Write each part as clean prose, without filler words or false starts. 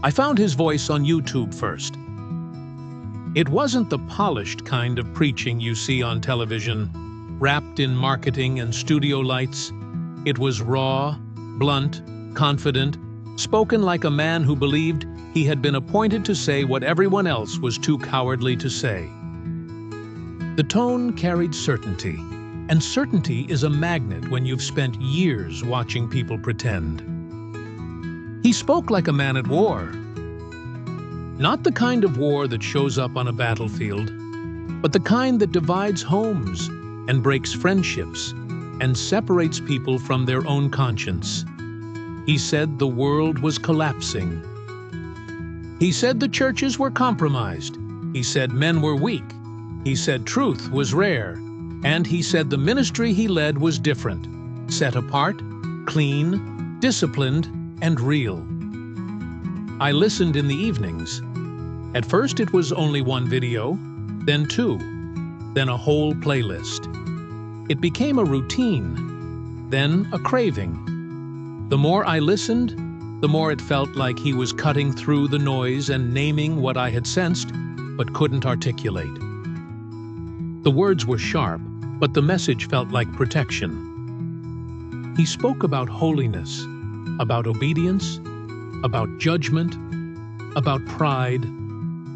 I found his voice on YouTube first. It wasn't the polished kind of preaching you see on television, wrapped in marketing and studio lights. It was raw, blunt, confident, spoken like a man who believed he had been appointed to say what everyone else was too cowardly to say. The tone carried certainty, and certainty is a magnet when you've spent years watching people pretend. He spoke like a man at war. Not the kind of war that shows up on a battlefield, but the kind that divides homes and breaks friendships and separates people from their own conscience. He said the world was collapsing. He said the churches were compromised. He said men were weak. He said truth was rare. And he said the ministry he led was different, set apart, clean, disciplined, and real. I listened in the evenings. At first it was only one video, then two, then a whole playlist. It became a routine, then a craving. The more I listened, the more it felt like he was cutting through the noise and naming what I had sensed but couldn't articulate. The words were sharp, but the message felt like protection. He spoke about holiness, about obedience, about judgment, about pride,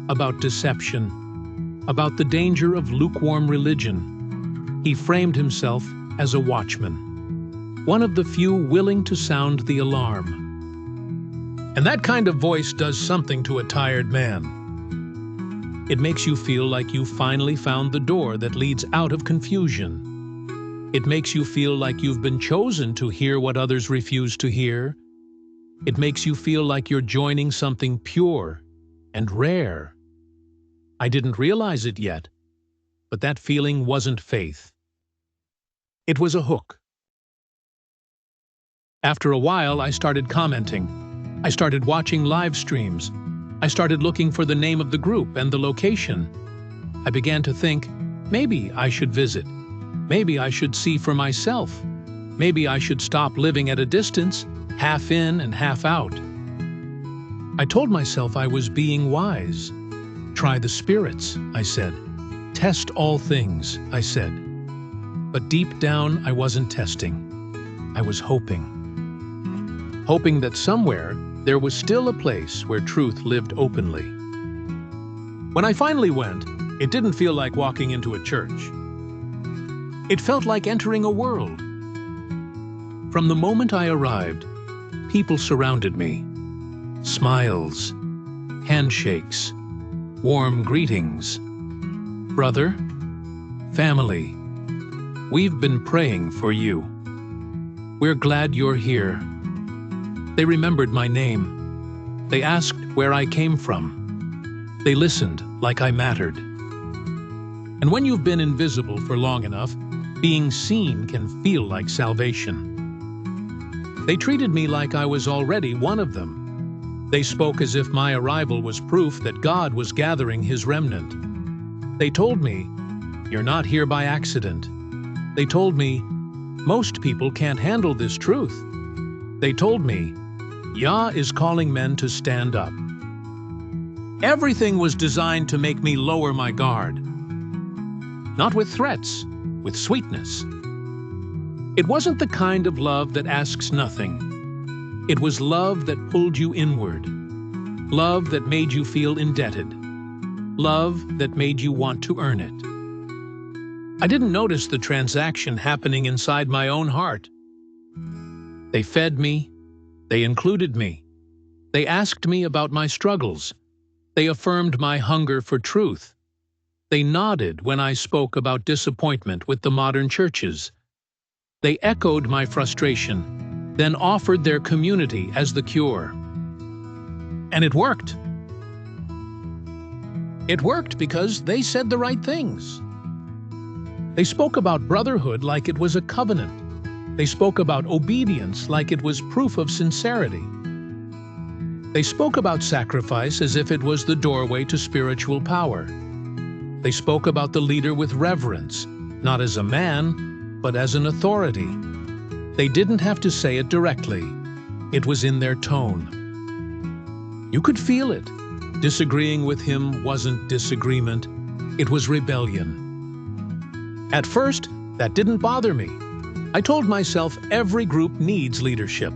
about deception, about the danger of lukewarm religion. He framed himself as a watchman, one of the few willing to sound the alarm. And that kind of voice does something to a tired man. It makes you feel like you finally found the door that leads out of confusion. It makes you feel like you've been chosen to hear what others refuse to hear. It makes you feel like you're joining something pure and rare. I didn't realize it yet, but that feeling wasn't faith. It was a hook. After a while, I started commenting. I started watching live streams. I started looking for the name of the group and the location. I began to think, maybe I should visit. Maybe I should see for myself. Maybe I should stop living at a distance, half in and half out. I told myself I was being wise. Try the spirits, I said. Test all things, I said. But deep down, I wasn't testing. I was hoping. Hoping that somewhere, there was still a place where truth lived openly. When I finally went, it didn't feel like walking into a church. It felt like entering a world. From the moment I arrived, people surrounded me. Smiles, handshakes, warm greetings. Brother, family, we've been praying for you. We're glad you're here. They remembered my name. They asked where I came from. They listened like I mattered. And when you've been invisible for long enough, being seen can feel like salvation. They treated me like I was already one of them. They spoke as if my arrival was proof that God was gathering his remnant. They told me, "You're not here by accident." They told me, "Most people can't handle this truth." They told me, "Yah is calling men to stand up." Everything was designed to make me lower my guard. Not with threats, with sweetness. It wasn't the kind of love that asks nothing. It was love that pulled you inward. Love that made you feel indebted. Love that made you want to earn it. I didn't notice the transaction happening inside my own heart. They fed me. They included me. They asked me about my struggles. They affirmed my hunger for truth. They nodded when I spoke about disappointment with the modern churches. They echoed my frustration, then offered their community as the cure. And it worked. It worked because they said the right things. They spoke about brotherhood like it was a covenant. They spoke about obedience like it was proof of sincerity. They spoke about sacrifice as if it was the doorway to spiritual power. They spoke about the leader with reverence, not as a man, but as an authority. They didn't have to say it directly. It was in their tone. You could feel it. Disagreeing with him wasn't disagreement, it was rebellion. At first, that didn't bother me. I told myself every group needs leadership.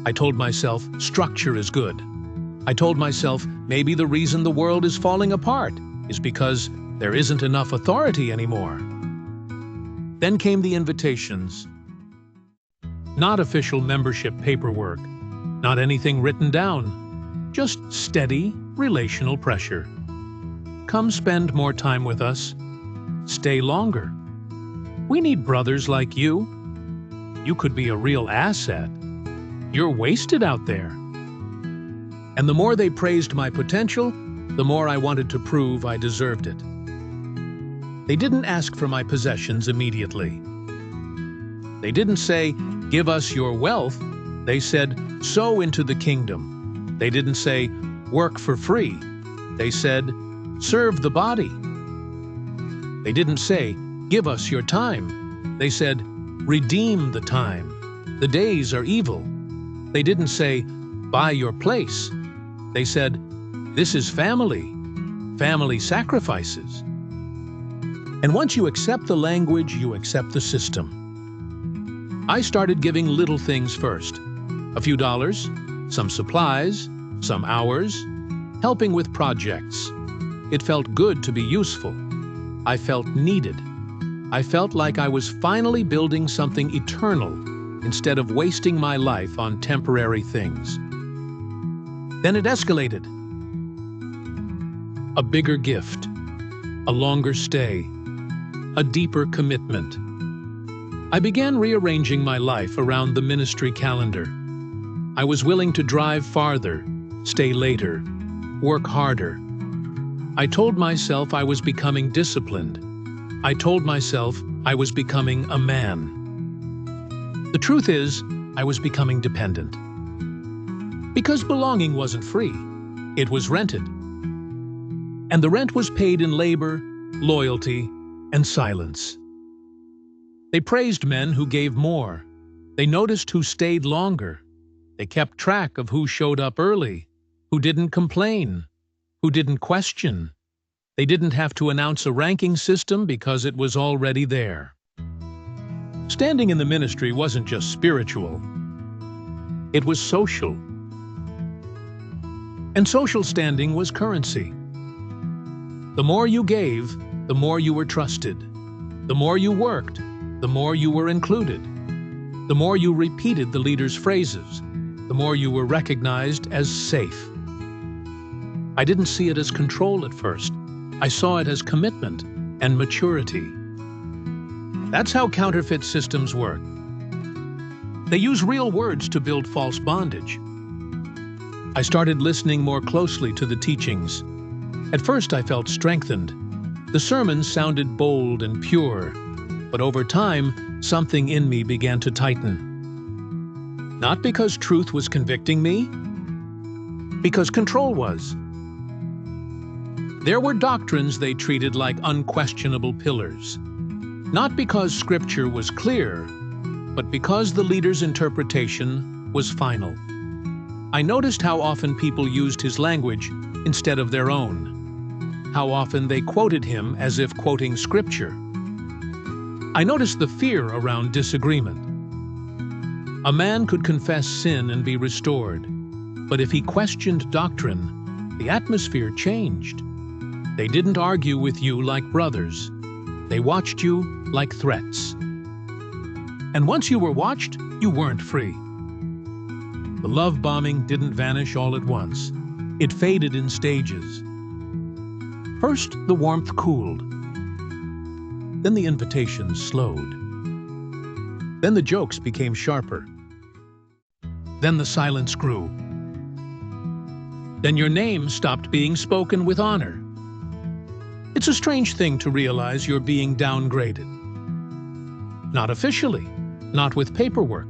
I told myself structure is good. I told myself maybe the reason the world is falling apart is because there isn't enough authority anymore. Then came the invitations. Not official membership paperwork, not anything written down, just steady, relational pressure. Come spend more time with us. Stay longer. We need brothers like you. You could be a real asset. You're wasted out there. And the more they praised my potential, the more I wanted to prove I deserved it. They didn't ask for my possessions immediately. They didn't say, "Give us your wealth." They said, "Sow into the kingdom." They didn't say, "Work for free." They said, "Serve the body." They didn't say, "Give us your time." They said, "Redeem the time. The days are evil." They didn't say, "Buy your place." They said, "This is family. Family sacrifices." And once you accept the language, you accept the system. I started giving little things first. A few dollars, some supplies, some hours, helping with projects. It felt good to be useful. I felt needed. I felt like I was finally building something eternal instead of wasting my life on temporary things. Then it escalated. A bigger gift, a longer stay, a deeper commitment. I began rearranging my life around the ministry calendar. I was willing to drive farther, stay later, work harder. I told myself I was becoming disciplined. I told myself I was becoming a man. The truth is, I was becoming dependent. Because belonging wasn't free, it was rented. And the rent was paid in labor, loyalty, and silence. They praised men who gave more. They noticed who stayed longer. They kept track of who showed up early, who didn't complain, who didn't question. They didn't have to announce a ranking system because it was already there. Standing in the ministry wasn't just spiritual. It was social. And social standing was currency. The more you gave, the more you were trusted. The more you worked, the more you were included. The more you repeated the leader's phrases, the more you were recognized as safe. I didn't see it as control at first. I saw it as commitment and maturity. That's how counterfeit systems work. They use real words to build false bondage. I started listening more closely to the teachings. At first I felt strengthened. The sermons sounded bold and pure, but over time, something in me began to tighten. Not because truth was convicting me, because control was. There were doctrines they treated like unquestionable pillars. Not because Scripture was clear, but because the leader's interpretation was final. I noticed how often people used his language instead of their own. How often they quoted him as if quoting Scripture. I noticed the fear around disagreement. A man could confess sin and be restored, but if he questioned doctrine, the atmosphere changed. They didn't argue with you like brothers. They watched you like threats. And once you were watched, you weren't free. The love bombing didn't vanish all at once. It faded in stages. First, the warmth cooled. Then the invitations slowed. Then the jokes became sharper. Then the silence grew. Then your name stopped being spoken with honor. It's a strange thing to realize you're being downgraded. Not officially, not with paperwork,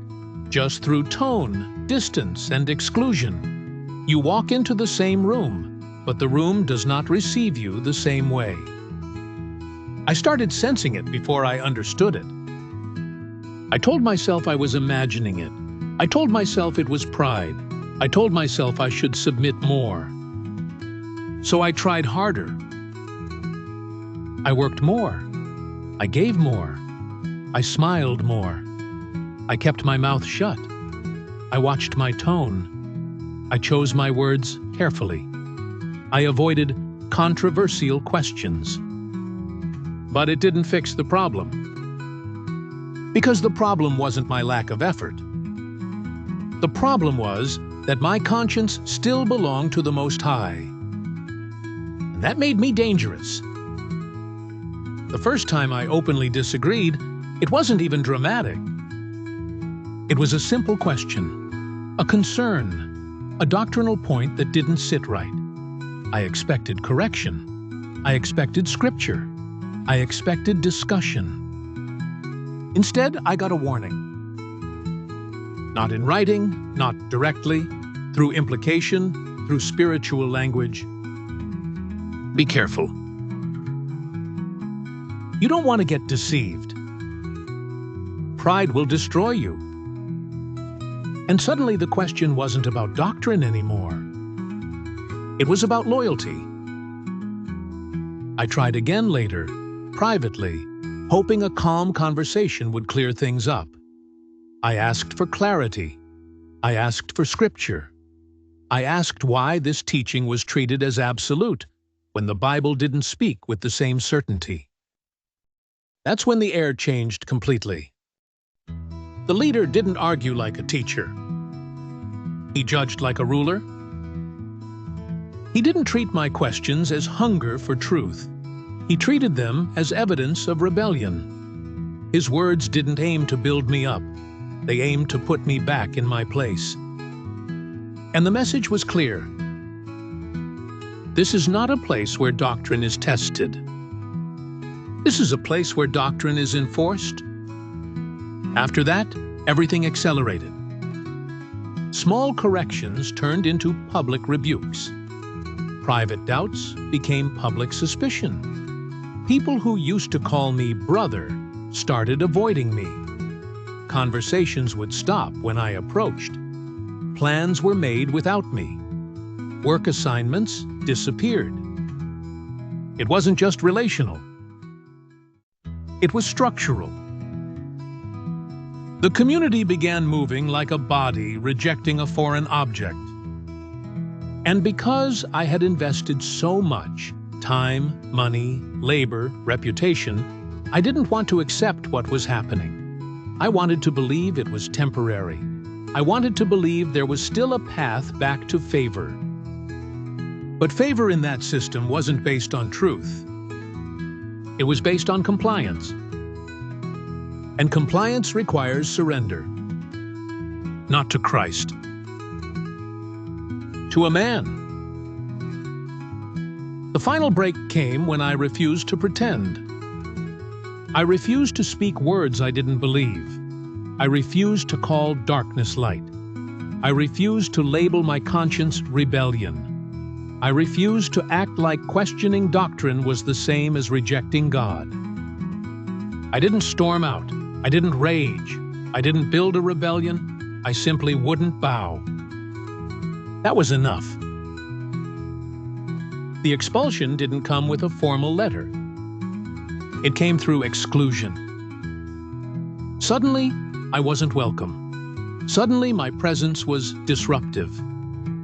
just through tone, distance, and exclusion. You walk into the same room, but the room does not receive you the same way. I started sensing it before I understood it. I told myself I was imagining it. I told myself it was pride. I told myself I should submit more. So I tried harder. I worked more. I gave more. I smiled more. I kept my mouth shut. I watched my tone. I chose my words carefully. I avoided controversial questions. But it didn't fix the problem. Because the problem wasn't my lack of effort. The problem was that my conscience still belonged to the Most High. And that made me dangerous. The first time I openly disagreed, it wasn't even dramatic. It was a simple question, a concern, a doctrinal point that didn't sit right. I expected correction. I expected scripture. I expected discussion. Instead, I got a warning. Not in writing, not directly, through implication, through spiritual language. Be careful. You don't want to get deceived. Pride will destroy you. And suddenly the question wasn't about doctrine anymore. It was about loyalty. I tried again later, privately, hoping a calm conversation would clear things up. I asked for clarity. I asked for scripture. I asked why this teaching was treated as absolute when the Bible didn't speak with the same certainty. That's when the air changed completely. The leader didn't argue like a teacher. He judged like a ruler. He didn't treat my questions as hunger for truth. He treated them as evidence of rebellion. His words didn't aim to build me up. They aimed to put me back in my place. And the message was clear. This is not a place where doctrine is tested. This is a place where doctrine is enforced. After that, everything accelerated. Small corrections turned into public rebukes. Private doubts became public suspicion. People who used to call me brother started avoiding me. Conversations would stop when I approached. Plans were made without me. Work assignments disappeared. It wasn't just relational. It was structural. The community began moving like a body rejecting a foreign object. And because I had invested so much time, money, labor, reputation, I didn't want to accept what was happening. I wanted to believe it was temporary. I wanted to believe there was still a path back to favor. But favor in that system wasn't based on truth. It was based on compliance. And compliance requires surrender. Not to Christ. To a man. The final break came when I refused to pretend. I refused to speak words I didn't believe. I refused to call darkness light. I refused to label my conscience rebellion. I refused to act like questioning doctrine was the same as rejecting God. I didn't storm out. I didn't rage. I didn't build a rebellion. I simply wouldn't bow. That was enough. The expulsion didn't come with a formal letter. It came through exclusion. Suddenly, I wasn't welcome. Suddenly, my presence was disruptive.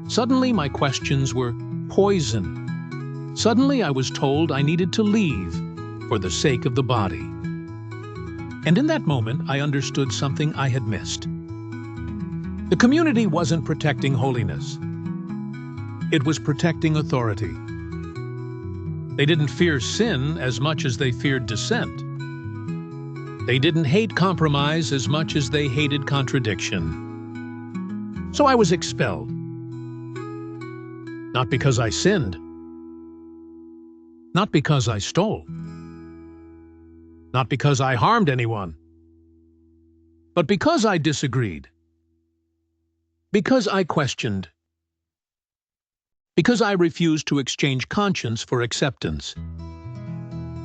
Suddenly, my questions were poison. Suddenly, I was told I needed to leave for the sake of the body. And in that moment, I understood something I had missed. The community wasn't protecting holiness. It was protecting authority. They didn't fear sin as much as they feared dissent. They didn't hate compromise as much as they hated contradiction. So I was expelled. Not because I sinned. Not because I stole. Not because I harmed anyone. But because I disagreed. Because I questioned. Because I refused to exchange conscience for acceptance.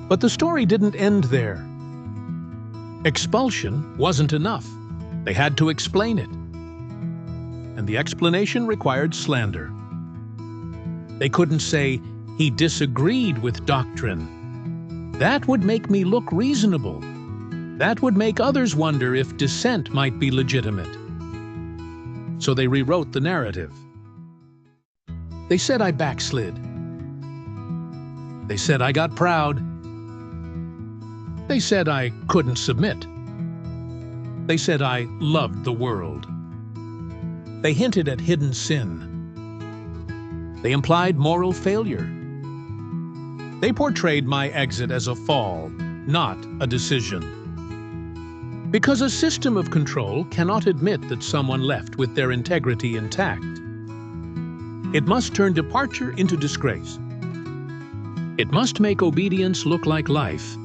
But the story didn't end there. Expulsion wasn't enough. They had to explain it. and the explanation required slander. They couldn't say, "He disagreed with doctrine." That would make me look reasonable. That would make others wonder if dissent might be legitimate. So they rewrote the narrative. They said I backslid. They said I got proud. They said I couldn't submit. They said I loved the world. They hinted at hidden sin. They implied moral failure. They portrayed my exit as a fall, not a decision. Because a system of control cannot admit that someone left with their integrity intact. It must turn departure into disgrace. It must make obedience look like life,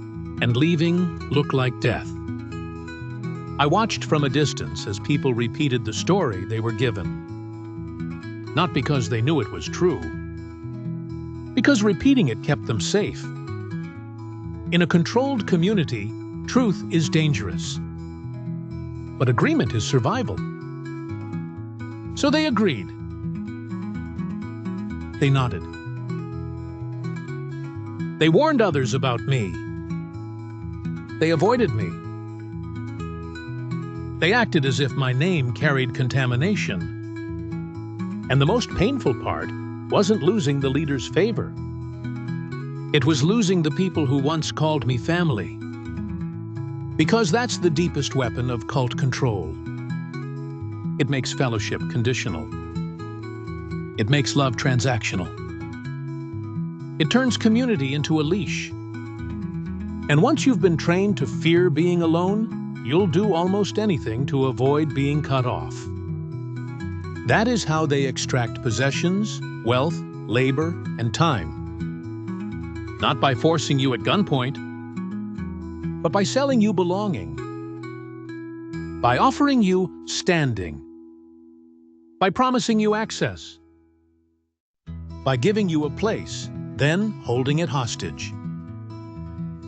and leaving look like death. I watched from a distance as people repeated the story they were given. Not because they knew it was true, because repeating it kept them safe. In a controlled community, truth is dangerous. But agreement is survival. So they agreed. They nodded. They warned others about me. They avoided me. They acted as if my name carried contamination. And the most painful part wasn't losing the leader's favor. It was losing the people who once called me family. Because that's the deepest weapon of cult control. It makes fellowship conditional. It makes love transactional. It turns community into a leash. And once you've been trained to fear being alone, you'll do almost anything to avoid being cut off. That is how they extract possessions, wealth, labor, and time. Not by forcing you at gunpoint, but by selling you belonging, by offering you standing, by promising you access, by giving you a place, then holding it hostage.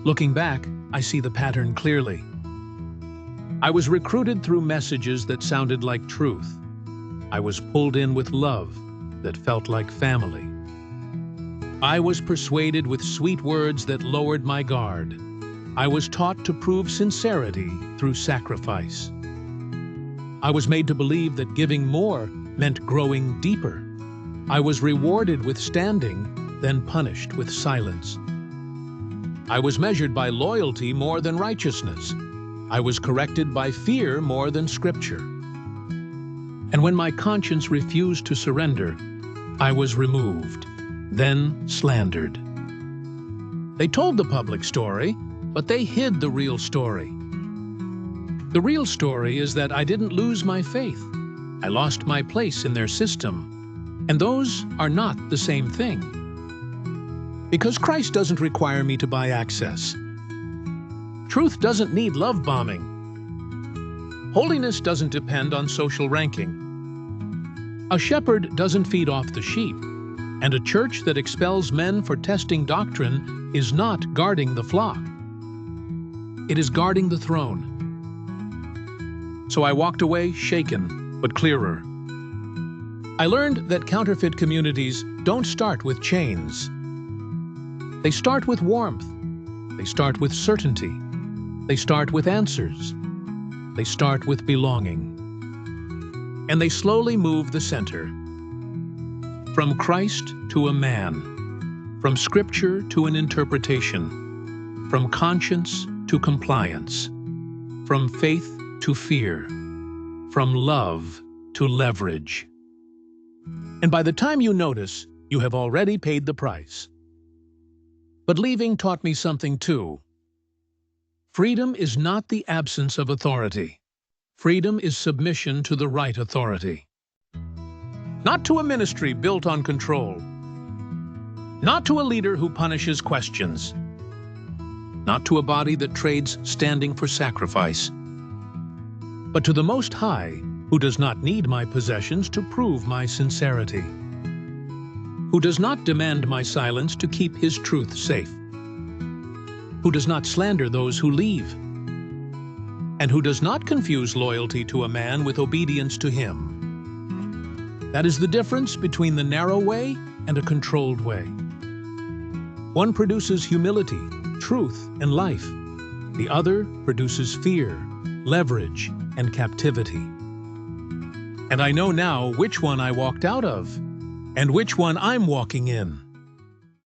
Looking back, I see the pattern clearly. I was recruited through messages that sounded like truth. I was pulled in with love that felt like family. I was persuaded with sweet words that lowered my guard. I was taught to prove sincerity through sacrifice. I was made to believe that giving more meant growing deeper. I was rewarded with standing, then punished with silence. I was measured by loyalty more than righteousness. I was corrected by fear more than scripture. And when my conscience refused to surrender, I was removed, then slandered. They told the public story, but they hid the real story. The real story is that I didn't lose my faith. I lost my place in their system. And those are not the same thing. Because Christ doesn't require me to buy access. Truth doesn't need love bombing. Holiness doesn't depend on social ranking. A shepherd doesn't feed off the sheep. And a church that expels men for testing doctrine is not guarding the flock. It is guarding the throne. So I walked away shaken, but clearer. I learned that counterfeit communities don't start with chains. They start with warmth. They start with certainty. They start with answers. They start with belonging. And they slowly move the center. From Christ to a man. From scripture to an interpretation. From conscience to compliance, from faith to fear, from love to leverage. And by the time you notice, you have already paid the price. But leaving taught me something too. Freedom is not the absence of authority. Freedom is submission to the right authority. Not to a ministry built on control. Not to a leader who punishes questions. Not to a body that trades standing for sacrifice, but to the Most High, who does not need my possessions to prove my sincerity, who does not demand my silence to keep his truth safe, who does not slander those who leave, and who does not confuse loyalty to a man with obedience to him, That is the difference between the narrow way and a controlled way. One produces humility, truth, and life. The other produces fear, leverage, and captivity. And I know now which one I walked out of, and which one I'm walking in.